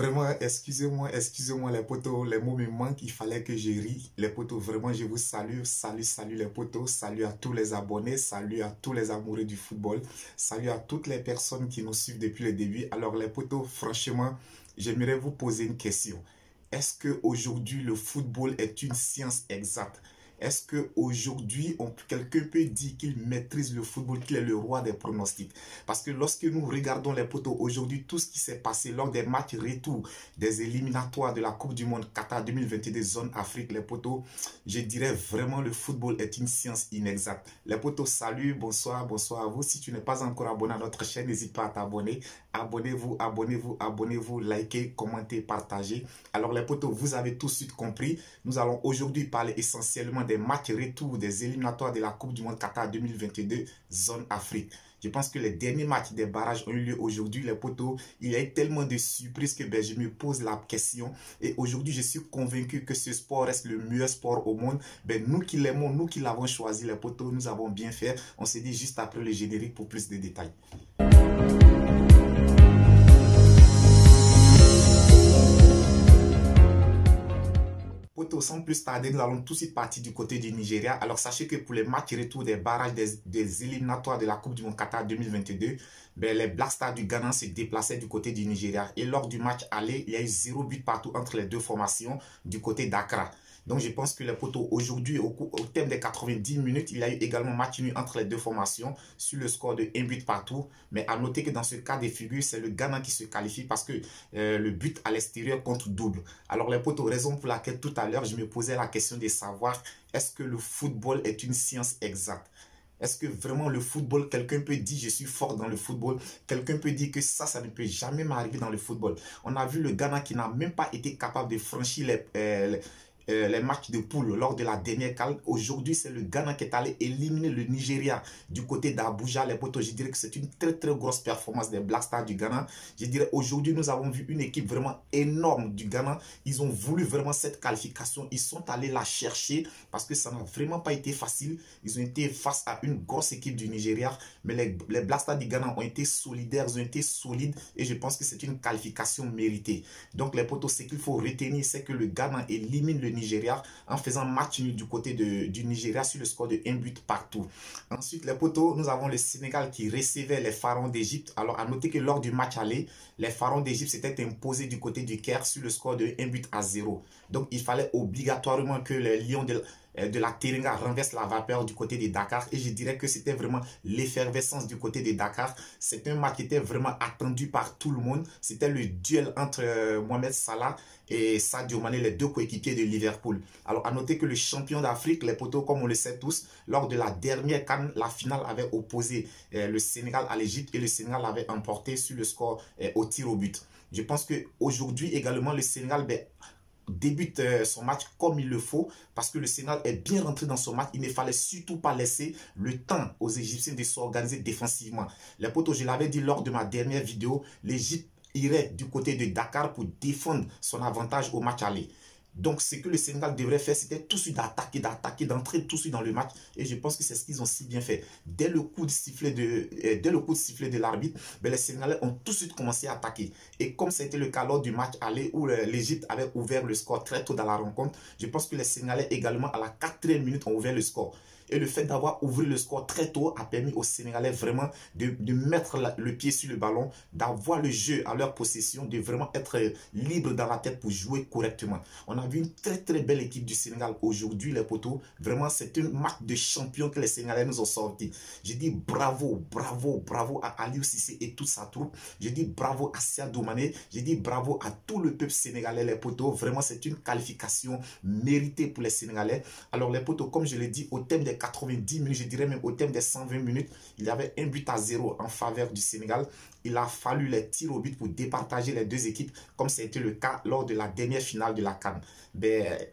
vraiment, excusez-moi les potos, les mots me manquent, il fallait que je rie. Les potos, vraiment, je vous salue, salut les potos, salut à tous les abonnés, salut à tous les amoureux du football, salut à toutes les personnes qui nous suivent depuis le début. Alors les potos, franchement, j'aimerais vous poser une question. Est-ce qu'aujourd'hui, le football est une science exacte? Est-ce qu'aujourd'hui, quelqu'un peut dire qu'il maîtrise le football, qu'il est le roi des pronostics? Parce que lorsque nous regardons les potos, aujourd'hui, tout ce qui s'est passé lors des matchs retour des éliminatoires de la Coupe du Monde Qatar 2022 zone Afrique, les potos, je dirais vraiment le football est une science inexacte. Les potos, salut, bonsoir à vous. Si tu n'es pas encore abonné à notre chaîne, n'hésite pas à t'abonner. Abonnez-vous, likez, commentez, partagez. Alors les potos, vous avez tout de suite compris. Nous allons aujourd'hui parler essentiellement des matchs retour des éliminatoires de la Coupe du Monde Qatar 2022 zone Afrique. Je pense que les derniers matchs des barrages ont eu lieu aujourd'hui, les potos. Il y a eu tellement de surprises que je me pose la question. Et aujourd'hui, je suis convaincu que ce sport reste le meilleur sport au monde. Nous qui l'aimons, nous qui l'avons choisi, les potos, nous avons bien fait. On se dit juste après le générique pour plus de détails. Sans plus tarder, nous allons tout de suite partir du côté du Nigeria. Alors sachez que pour les matchs retour des barrages des éliminatoires de la Coupe du Monde Qatar 2022, les Black Stars du Ghana se déplaçaient du côté du Nigeria. Et lors du match aller, il y a eu 0 but partout entre les deux formations du côté d'Accra. Donc je pense que les potos, aujourd'hui, au terme des 90 minutes, il y a eu également match nul entre les deux formations sur le score de 1 but partout. Mais à noter que dans ce cas de figure, c'est le Ghana qui se qualifie parce que le but à l'extérieur compte double. Alors les potos, raison pour laquelle tout à l'heure, je me posais la question de savoir est-ce que le football est une science exacte? Est-ce que vraiment le football, quelqu'un peut dire je suis fort dans le football? Quelqu'un peut dire que ça ne peut jamais m'arriver dans le football. On a vu le Ghana qui n'a même pas été capable de franchir les matchs de poule lors de la dernière CAN. Aujourd'hui, c'est le Ghana qui est allé éliminer le Nigeria du côté d'Abuja. Les potos, je dirais que c'est une très grosse performance des Black Stars du Ghana. Je dirais aujourd'hui, nous avons vu une équipe vraiment énorme du Ghana. Ils ont voulu vraiment cette qualification. Ils sont allés la chercher parce que ça n'a vraiment pas été facile. Ils ont été face à une grosse équipe du Nigeria. Mais les Black Stars du Ghana ont été solidaires, ils ont été solides et je pense que c'est une qualification méritée. Donc les potos, ce qu'il faut retenir, c'est que le Ghana élimine le Nigeria en faisant match nul du côté du Nigeria sur le score de 1 but partout. Ensuite, les potos, nous avons le Sénégal qui recevait les Pharaons d'Égypte. Alors, à noter que lors du match aller, les Pharaons d'Égypte s'étaient imposés du côté du Caire sur le score de 1 but à 0. Donc, il fallait obligatoirement que les Lions de la Teranga renverse la vapeur du côté de Dakar et je dirais que c'était vraiment l'effervescence du côté de Dakar. C'est un match qui était vraiment attendu par tout le monde. C'était le duel entre Mohamed Salah et Sadio Mané, les deux coéquipiers de Liverpool. Alors à noter que le champion d'Afrique, les potos, comme on le sait tous, lors de la dernière CAN, la finale avait opposé le Sénégal à l'Égypte et le Sénégal avait emporté sur le score au tir au but. Je pense qu'aujourd'hui également le Sénégal débute son match comme il le faut parce que le Sénégal est bien rentré dans son match. Il ne fallait surtout pas laisser le temps aux Égyptiens de s'organiser défensivement. Les potos, je l'avais dit lors de ma dernière vidéo, l'Égypte irait du côté de Dakar pour défendre son avantage au match aller. Donc, ce que le Sénégal devrait faire, c'était tout de suite d'attaquer, d'entrer tout de suite dans le match. Et je pense que c'est ce qu'ils ont si bien fait. Dès le coup de sifflet de l'arbitre, les Sénégalais ont tout de suite commencé à attaquer. Et comme c'était le cas lors du match aller où l'Égypte avait ouvert le score très tôt dans la rencontre, je pense que les Sénégalais également à la 4e minute ont ouvert le score. Et le fait d'avoir ouvert le score très tôt a permis aux Sénégalais vraiment de mettre le pied sur le ballon, d'avoir le jeu à leur possession, de vraiment être libre dans la tête pour jouer correctement. On a vu une très belle équipe du Sénégal aujourd'hui, les potos. Vraiment, c'est un match de champion que les Sénégalais nous ont sorti. Je dis bravo à Aliou Cissé et toute sa troupe. Je dis bravo à Sadio Mané. Je dis bravo à tout le peuple sénégalais, les potos. Vraiment, c'est une qualification méritée pour les Sénégalais. Alors, les potos, comme je l'ai dit, au thème des 90 minutes, je dirais même au thème des 120 minutes, il y avait 1 but à 0 en faveur du Sénégal. Il a fallu les tirs au but pour départager les deux équipes, comme c'était le cas lors de la dernière finale de la CAN.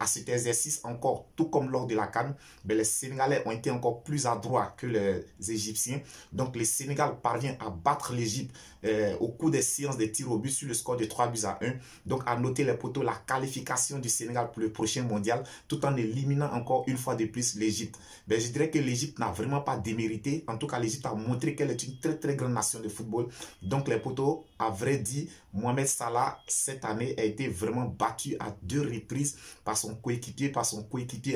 À cet exercice encore, tout comme lors de la CAN, les Sénégalais ont été encore plus adroits que les Égyptiens. Donc le Sénégal parvient à battre l'Égypte au cours des séances de tirs au but sur le score de 3 buts à 1. Donc à noter les potos, la qualification du Sénégal pour le prochain mondial, tout en éliminant encore une fois de plus l'Égypte. ben, je dirais que l'Égypte n'a vraiment pas démérité. En tout cas, l'Égypte a montré qu'elle est une très très grande nation de football. Donc les potos, à vrai dit, Mohamed Salah, cette année, a été vraiment battu à 2 reprises par son coéquipier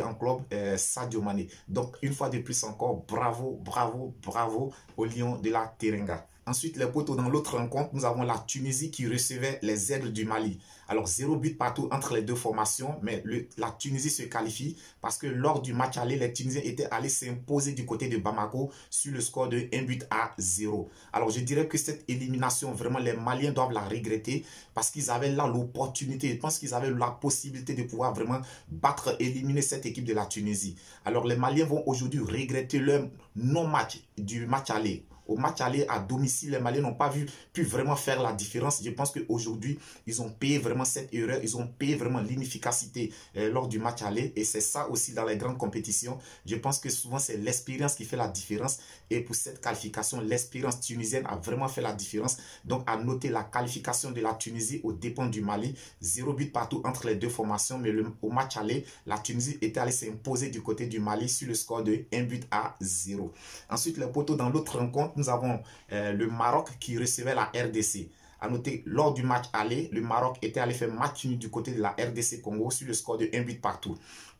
en club, Sadio Mané. Donc une fois de plus encore, bravo, bravo, bravo aux Lions de la Teranga. Ensuite, les potos, dans l'autre rencontre, nous avons la Tunisie qui recevait les Aigles du Mali. Alors, 0 but partout entre les deux formations, mais la Tunisie se qualifie parce que lors du match aller, les Tunisiens étaient allés s'imposer du côté de Bamako sur le score de 1 but à 0. Alors, je dirais que cette élimination, vraiment, les Maliens doivent la regretter parce qu'ils avaient là l'opportunité. Je pense qu'ils avaient la possibilité de pouvoir vraiment battre, éliminer cette équipe de la Tunisie. Alors, les Maliens vont aujourd'hui regretter leur non-match du match aller. Au match aller à domicile, les Maliens n'ont pas pu vraiment faire la différence. Je pense qu'aujourd'hui, ils ont payé vraiment cette erreur. Ils ont payé vraiment l'inefficacité lors du match aller. Et c'est ça aussi dans les grandes compétitions. Je pense que souvent, c'est l'expérience qui fait la différence. Et pour cette qualification, l'expérience tunisienne a vraiment fait la différence. Donc, à noter la qualification de la Tunisie aux dépens du Mali. 0 but partout entre les deux formations. Mais au match aller, la Tunisie était allée s'imposer du côté du Mali sur le score de 1 but à 0. Ensuite, les poteaux, dans l'autre rencontre, nous avons le Maroc qui recevait la RDC. À noter, lors du match aller, le Maroc était allé faire match nul du côté de la RDC Congo sur le score de 1 but partout.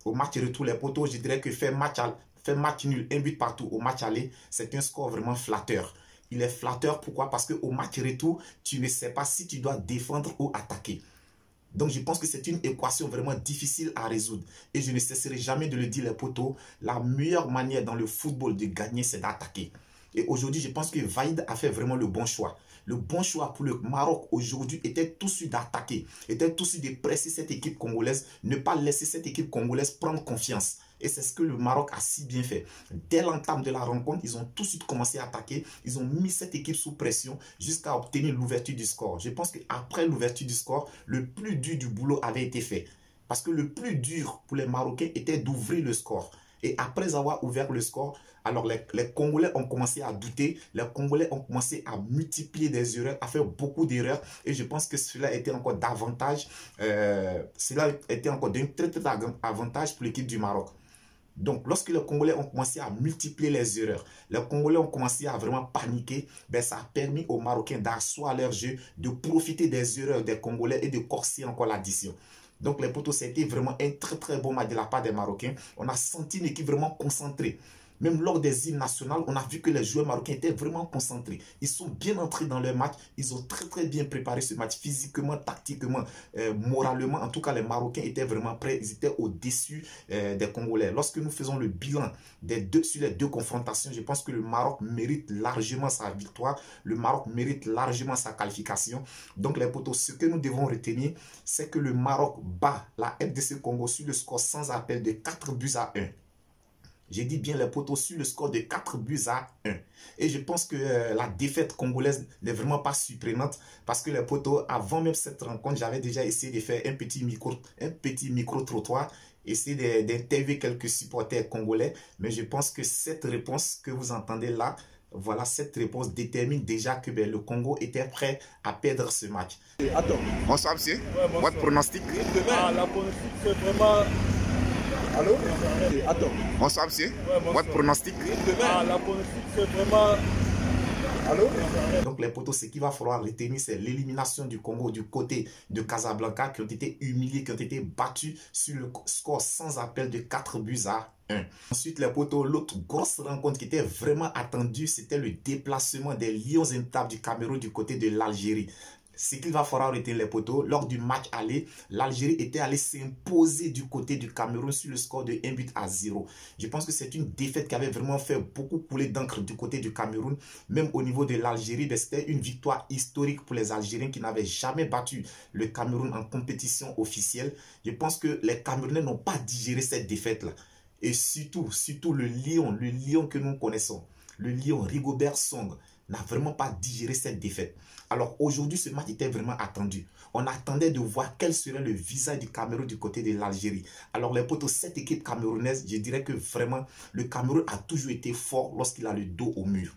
Au match retour, les poteaux, je dirais que faire match nul, 1 but partout au match aller, c'est un score vraiment flatteur. Il est flatteur, pourquoi? Parce qu'au match retour, tu ne sais pas si tu dois défendre ou attaquer. Donc, je pense que c'est une équation vraiment difficile à résoudre. Et je ne cesserai jamais de le dire, les poteaux, la meilleure manière dans le football de gagner, c'est d'attaquer. Et aujourd'hui, je pense que Vaïd a fait vraiment le bon choix. Le bon choix pour le Maroc aujourd'hui était tout de suite d'attaquer, était tout de suite de presser cette équipe congolaise, ne pas laisser cette équipe congolaise prendre confiance. Et c'est ce que le Maroc a si bien fait. Dès l'entame de la rencontre, ils ont tout de suite commencé à attaquer. Ils ont mis cette équipe sous pression jusqu'à obtenir l'ouverture du score. Je pense qu'après l'ouverture du score, le plus dur du boulot avait été fait. Parce que le plus dur pour les Marocains était d'ouvrir le score. Et après avoir ouvert le score, alors les Congolais ont commencé à douter, les Congolais ont commencé à multiplier des erreurs, à faire beaucoup d'erreurs. Et je pense que cela était encore davantage, d'un très très grand avantage pour l'équipe du Maroc. Donc, lorsque les Congolais ont commencé à multiplier les erreurs, les Congolais ont commencé à vraiment paniquer, ben, ça a permis aux Marocains d'asseoir leur jeu, de profiter des erreurs des Congolais et de corser encore l'addition. Donc les potos, c'était vraiment un très très bon match de la part des Marocains. On a senti une équipe vraiment concentrée. Même lors des hymnes nationales, on a vu que les joueurs marocains étaient vraiment concentrés. Ils sont bien entrés dans leur match. Ils ont très très bien préparé ce match physiquement, tactiquement, moralement. En tout cas, les Marocains étaient vraiment prêts. Ils étaient au-dessus des Congolais. Lorsque nous faisons le bilan sur les deux confrontations, je pense que le Maroc mérite largement sa victoire. Le Maroc mérite largement sa qualification. Donc les potos, ce que nous devons retenir, c'est que le Maroc bat la RDC Congo sur le score sans appel de 4 buts à 1. J'ai dit bien les potos sur le score de 4 buts à 1. Et je pense que la défaite congolaise n'est vraiment pas surprenante parce que les potos, avant même cette rencontre, j'avais déjà essayé de faire un petit micro-trottoir, essayer d'interviewer quelques supporters congolais. Mais je pense que cette réponse que vous entendez là, voilà, cette réponse détermine déjà que le Congo était prêt à perdre ce match. Attends. Bonsoir, monsieur. Ouais, bonsoir. Votre pronostic? La pronostic, c'est vraiment... Allô? Attends. Bonsoir, monsieur. Ouais, bonsoir. Votre pronostic? La pronostic, c'est vraiment... Allô? Donc les potos, ce qu'il va falloir retenir, c'est l'élimination du Congo du côté de Casablanca qui ont été humiliés, qui ont été battus sur le score sans appel de 4 buts à 1. Ensuite, les potos, l'autre grosse rencontre qui était vraiment attendue, c'était le déplacement des Lions intables du Cameroun du côté de l'Algérie. Ce qu'il va falloir retenir, les potos, lors du match aller, l'Algérie était allée s'imposer du côté du Cameroun sur le score de 1 but à 0. Je pense que c'est une défaite qui avait vraiment fait beaucoup couler d'encre du côté du Cameroun. Même au niveau de l'Algérie, c'était une victoire historique pour les Algériens qui n'avaient jamais battu le Cameroun en compétition officielle. Je pense que les Camerounais n'ont pas digéré cette défaite-là. Et surtout le lion que nous connaissons, le lion Rigobert Song, n'a vraiment pas digéré cette défaite. Alors aujourd'hui, ce match était vraiment attendu. On attendait de voir quel serait le visage du Cameroun du côté de l'Algérie. Alors les potos, cette équipe camerounaise, je dirais que vraiment, le Cameroun a toujours été fort lorsqu'il a le dos au mur.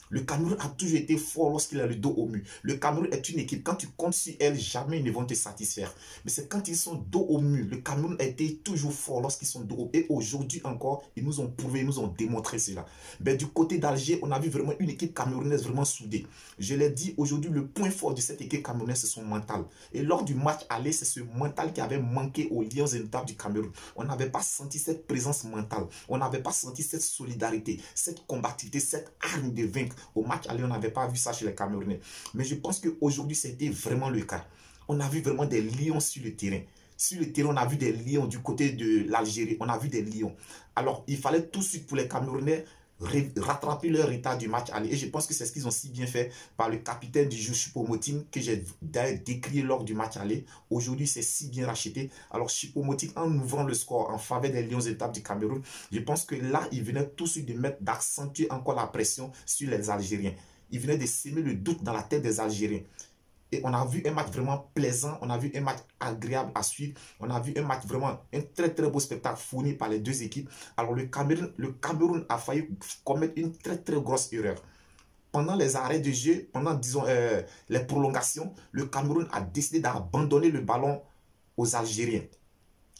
Le Cameroun a toujours été fort lorsqu'il a le dos au mur. Le Cameroun est une équipe, quand tu comptes sur elle, jamais ils ne vont te satisfaire. Mais c'est quand ils sont dos au mur. Le Cameroun a été toujours fort lorsqu'ils sont dos au mur. Et aujourd'hui encore, ils nous ont prouvé, ils nous ont démontré cela. Ben, du côté d'Alger, on a vu vraiment une équipe camerounaise vraiment soudée. Je l'ai dit, aujourd'hui, le point fort de cette équipe camerounaise, c'est son mental. Et lors du match aller, c'est ce mental qui avait manqué aux Lions indomptables du Cameroun. On n'avait pas senti cette présence mentale. On n'avait pas senti cette solidarité, cette combativité, cette arme de vaincre. Au match aller, on n'avait pas vu ça chez les Camerounais. Mais je pense qu'aujourd'hui, c'était vraiment le cas. On a vu vraiment des lions sur le terrain. Sur le terrain, on a vu des lions du côté de l'Algérie. On a vu des lions. Alors, il fallait tout de suite pour les Camerounais rattraper leur état du match aller. Et je pense que c'est ce qu'ils ont si bien fait par le capitaine du jeu Choupo-Moting que j'ai décrié lors du match aller. Aujourd'hui, c'est si bien racheté. Alors, Choupo-Moting, en ouvrant le score en faveur des Lions étapes du Cameroun, je pense que là, il venait tout de suite d'accentuer encore la pression sur les Algériens. Il venait de s'aimer le doute dans la tête des Algériens. Et on a vu un match vraiment plaisant, on a vu un match agréable à suivre, on a vu un match vraiment, un très très beau spectacle fourni par les deux équipes. Alors le Cameroun a failli commettre une très très grosse erreur. Pendant les arrêts de jeu, pendant disons les prolongations, le Cameroun a décidé d'abandonner le ballon aux Algériens.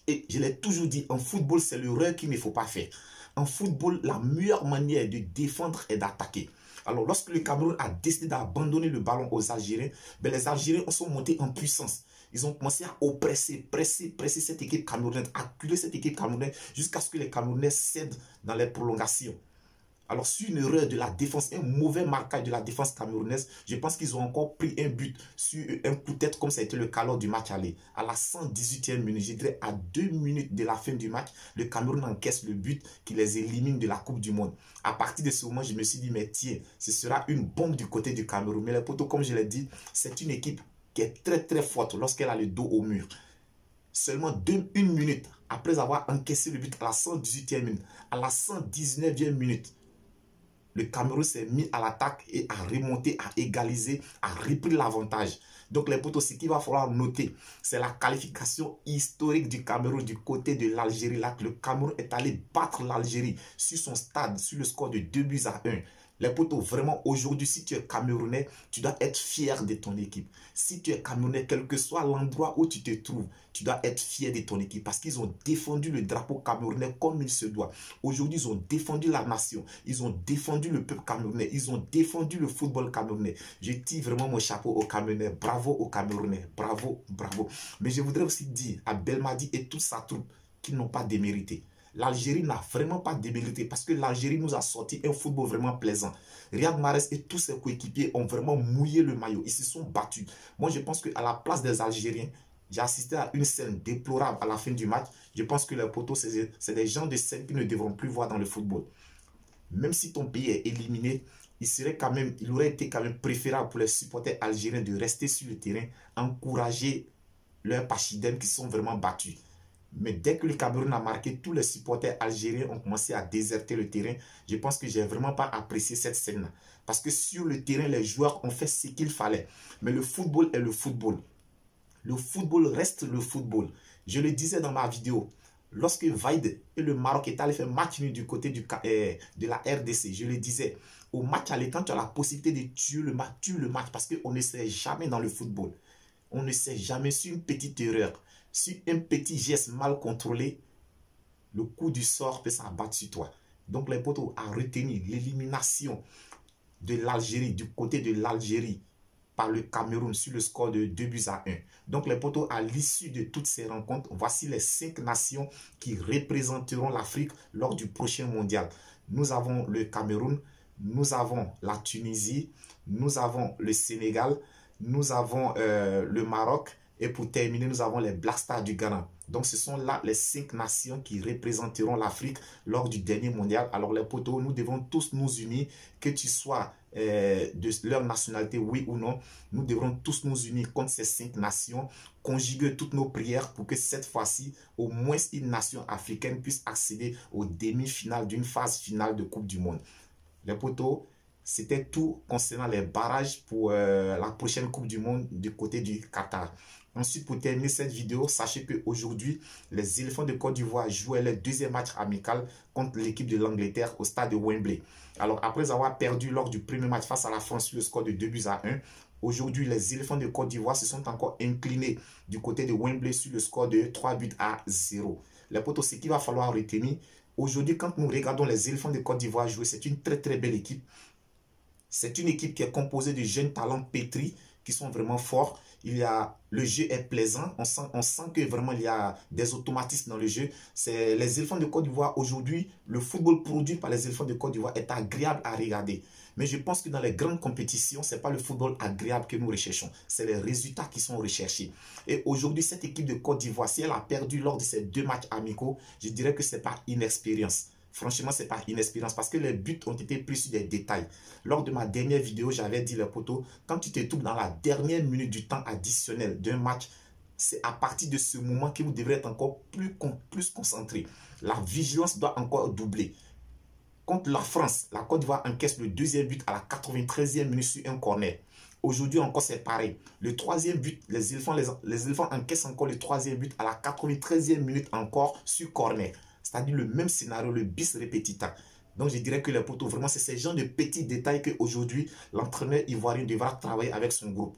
Et je l'ai toujours dit, en football, c'est l'erreur qu'il ne faut pas faire. En football, la meilleure manière de défendre est d'attaquer. Alors, lorsque le Cameroun a décidé d'abandonner le ballon aux Algériens, ben, les Algériens sont montés en puissance. Ils ont commencé à presser cette équipe camerounaise, acculer cette équipe camerounaise jusqu'à ce que les Camerounais cèdent dans les prolongations. Alors, sur une erreur de la défense, un mauvais marquage de la défense camerounaise, je pense qu'ils ont encore pris un but sur un coup de tête comme ça a été le cas lors du match aller. À la 118e minute, je dirais à 2 minutes de la fin du match, le Cameroun encaisse le but qui les élimine de la Coupe du Monde. À partir de ce moment, je me suis dit, mais tiens, ce sera une bombe du côté du Cameroun. Mais les potos, comme je l'ai dit, c'est une équipe qui est très très forte lorsqu'elle a le dos au mur. Seulement une minute après avoir encaissé le but à la 118e minute, à la 119e minute, le Cameroun s'est mis à l'attaque et a remonté, a égalisé, a repris l'avantage. Donc les potos, ce qu'il va falloir noter, c'est la qualification historique du Cameroun du côté de l'Algérie. Là, le Cameroun est allé battre l'Algérie sur son stade, sur le score de 2-1. Les potos, vraiment aujourd'hui, si tu es Camerounais, tu dois être fier de ton équipe. Si tu es Camerounais, quel que soit l'endroit où tu te trouves, tu dois être fier de ton équipe parce qu'ils ont défendu le drapeau camerounais comme il se doit. Aujourd'hui, ils ont défendu la nation. Ils ont défendu le peuple camerounais. Ils ont défendu le football camerounais. Je tire vraiment mon chapeau aux Camerounais. Bravo aux Camerounais. Bravo, bravo. Mais je voudrais aussi dire à Belmadi et toute sa troupe qu'ils n'ont pas démérité. L'Algérie n'a vraiment pas démérité parce que l'Algérie nous a sorti un football vraiment plaisant. Riyad Mahrez et tous ses coéquipiers ont vraiment mouillé le maillot. Ils se sont battus. Moi, je pense qu'à la place des Algériens, j'ai assisté à une scène déplorable à la fin du match. Je pense que les poteaux, c'est des gens de scène qui ne devront plus voir dans le football. Même si ton pays est éliminé, il aurait été quand même préférable pour les supporters algériens de rester sur le terrain, encourager leurs pachidènes qui sont vraiment battus. Mais dès que le Cameroun a marqué, tous les supporters algériens ont commencé à déserter le terrain. Je pense que je n'ai vraiment pas apprécié cette scène-là. Parce que sur le terrain, les joueurs ont fait ce qu'il fallait. Mais le football est le football. Le football reste le football. Je le disais dans ma vidéo. Lorsque Vaïd et le Maroc étaient allés faire match nul du côté de la RDC, je le disais, au match aller, quand tu as la possibilité de tuer le match, tue le match. Parce qu'on ne sait jamais dans le football. On ne sait jamais sur une petite erreur. Si un petit geste mal contrôlé, le coup du sort peut s'abattre sur toi. Donc les potos a retenu l'élimination de l'Algérie, du côté de l'Algérie, par le Cameroun sur le score de 2-1. Donc les potos, à l'issue de toutes ces rencontres, voici les 5 nations qui représenteront l'Afrique lors du prochain mondial. Nous avons le Cameroun, nous avons la Tunisie, nous avons le Sénégal, nous avons le Maroc. Et pour terminer, nous avons les Black Stars du Ghana. Donc, ce sont là les 5 nations qui représenteront l'Afrique lors du dernier mondial. Alors, les potos, nous devons tous nous unir, que tu sois de leur nationalité, oui ou non. Nous devrons tous nous unir contre ces 5 nations, conjuguer toutes nos prières pour que cette fois-ci, au moins une nation africaine puisse accéder aux demi-finales d'une phase finale de Coupe du Monde. Les potos, c'était tout concernant les barrages pour la prochaine Coupe du Monde du côté du Qatar. Ensuite, pour terminer cette vidéo, sachez qu'aujourd'hui, les éléphants de Côte d'Ivoire jouaient leur deuxième match amical contre l'équipe de l'Angleterre au stade de Wembley. Alors, après avoir perdu lors du premier match face à la France sur le score de 2-1, aujourd'hui, les éléphants de Côte d'Ivoire se sont encore inclinés du côté de Wembley sur le score de 3-0. Les potos, ce qu'il va falloir retenir, aujourd'hui, quand nous regardons les éléphants de Côte d'Ivoire jouer, c'est une très très belle équipe. C'est une équipe qui est composée de jeunes talents pétris qui sont vraiment forts. Le jeu est plaisant. On sent que vraiment il y a des automatismes dans le jeu. C'est les éléphants de Côte d'Ivoire aujourd'hui. Le football produit par les éléphants de Côte d'Ivoire est agréable à regarder. Mais je pense que dans les grandes compétitions, ce n'est pas le football agréable que nous recherchons. C'est les résultats qui sont recherchés. Et aujourd'hui, cette équipe de Côte d'Ivoire, si elle a perdu lors de ces 2 matchs amicaux, je dirais que ce n'est pas inexpérience. Franchement, ce n'est pas inexpérience parce que les buts ont été pris sur des détails. Lors de ma dernière vidéo, j'avais dit les potos, quand tu te trouves dans la dernière minute du temps additionnel d'un match, c'est à partir de ce moment que vous devrez être encore plus concentré. La vigilance doit encore doubler. Contre la France, la Côte d'Ivoire encaisse le deuxième but à la 93e minute sur un corner. Aujourd'hui encore, c'est pareil. Le troisième but, les éléphants encaissent encore le troisième but à la 93e minute encore sur corner. C'est-à-dire le même scénario, le bis repetita. Donc, je dirais que les potos, vraiment, c'est ces genres de petits détails qu'aujourd'hui, l'entraîneur ivoirien devra travailler avec son groupe.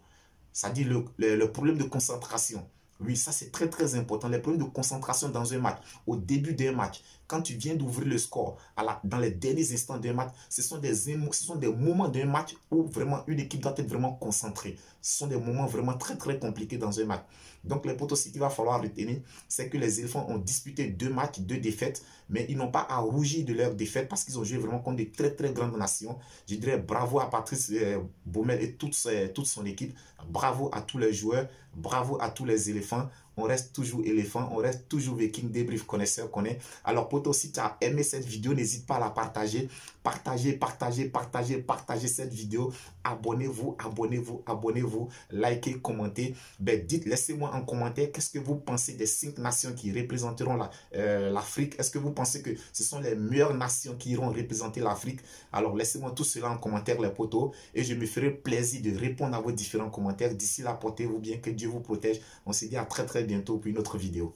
C'est-à-dire le problème de concentration. Oui, ça, c'est très, très important. Les problèmes de concentration dans un match, au début d'un match, quand tu viens d'ouvrir le score, dans les derniers instants d'un match, ce sont des moments d'un match où vraiment une équipe doit être vraiment concentrée. Ce sont des moments vraiment très, très compliqués dans un match. Donc, les potos, ce qu'il va falloir retenir, c'est que les éléphants ont disputé 2 matchs, 2 défaites, mais ils n'ont pas à rougir de leur défaite parce qu'ils ont joué vraiment contre des très, très grandes nations. Je dirais bravo à Patrice Baumel et toute son équipe. Bravo à tous les joueurs. Bravo à tous les éléphants. On reste toujours éléphant, on reste toujours viking, débrief connaisseur qu'on est. Alors, potos, si tu as aimé cette vidéo, n'hésite pas à la partager. Partagez cette vidéo. Abonnez-vous. Likez, commentez. Laissez-moi en commentaire qu'est-ce que vous pensez des 5 nations qui représenteront l'Afrique. Est-ce que vous pensez que ce sont les meilleures nations qui iront représenter l'Afrique? Alors, laissez-moi tout cela en commentaire, les potos. Et je me ferai plaisir de répondre à vos différents commentaires. D'ici là, portez-vous bien, que Dieu vous protège. On se dit à très très bientôt pour une autre vidéo.